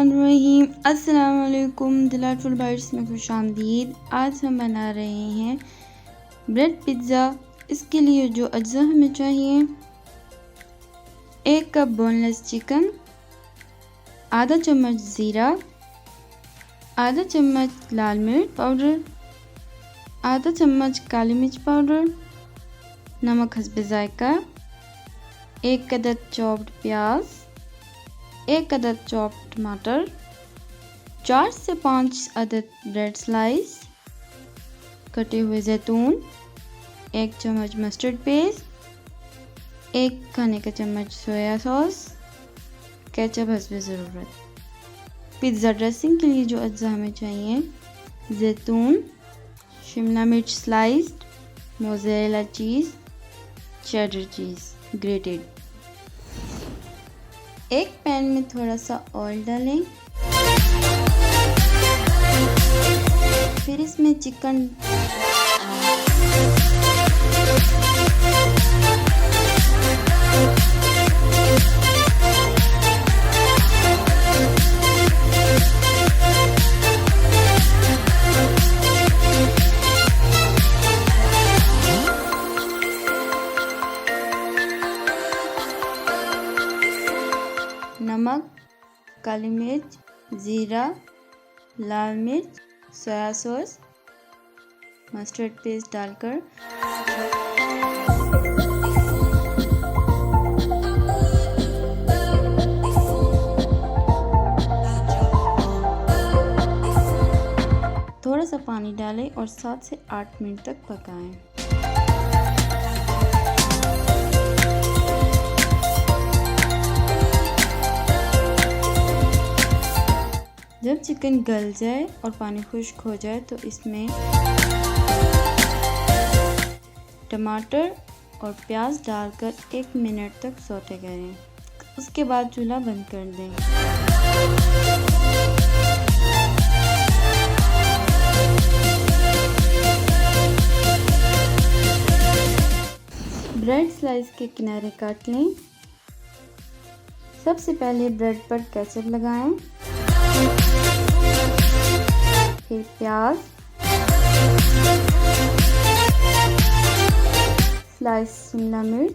बिस्मिल्लाहिर्रहमानिर्रहीम। अस्सलाम वालेकुम। डिलाइटफुल बाइट्स में खुशामदीद। आज हम बना रहे हैं ब्रेड पिज़्ज़ा। इसके लिए जो अज्जा हमें चाहिए, 1 कप बोनलेस चिकन, आधा चम्मच ज़ीरा, आधा चम्मच लाल मिर्च पाउडर, आधा चम्मच काली मिर्च पाउडर, नमक हस्बे जायका, 1 अदद चॉप्ड प्याज, 1 अदद चॉप्ड टमाटर, 4 से 5 अदद ब्रेड स्लाइस, कटे हुए जैतून, 1 चम्मच मस्टर्ड पेस्ट, 1 खाने का चम्मच सोया सॉस, केचप हस्बे ज़रूरत। पिज़्ज़ा ड्रेसिंग के लिए जो अज्जा हमें चाहिए, जैतून, शिमला मिर्च sliced, mozzarella cheese, cheddar cheese grated. एक पैन में थोड़ा सा ऑयल डालें, फिर इसमें चिकन नमक, काली मिर्च, ज़ीरा, लाल मिर्च, सोया सॉस, मस्टर्ड पेस्ट डालकर थोड़ा सा पानी डालें और 7 से 8 मिनट तक पकाएं। जब चिकन गल जाए और पानी खुश्क हो जाए तो इसमें टमाटर और प्याज डालकर 1 मिनट तक सौटे करें। उसके बाद चूल्हा बंद कर दें। ब्रेड स्लाइस के किनारे काट लें। सबसे पहले ब्रेड पर केचप लगाएं, फिर प्याज, स्लाइस शिमला मिर्च,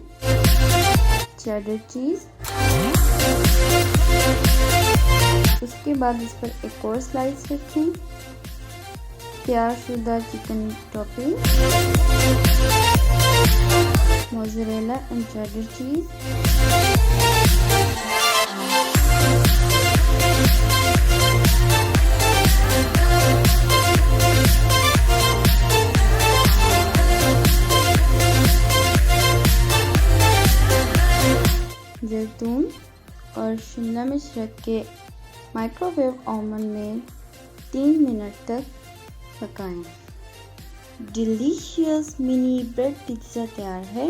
चेडर चीज़, उसके बाद इस पर एक और स्लाइस रखें, तैयार शुदा chicken topping, mozzarella and cheddar चीज़, जैतून और शिमला मिर्च रख के माइक्रोवेव ओवन में 3 मिनट तक पकाएं। डिलीशियस मिनी ब्रेड पिज़्ज़ा तैयार है।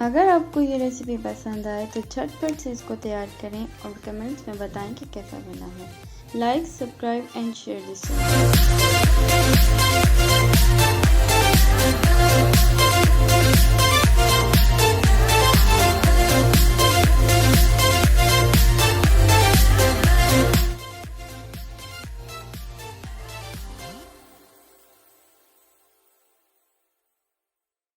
अगर आपको ये रेसिपी पसंद आए तो झटपट से इसको तैयार करें और कमेंट्स में बताएं कि कैसा बना है। Like, subscribe and share this.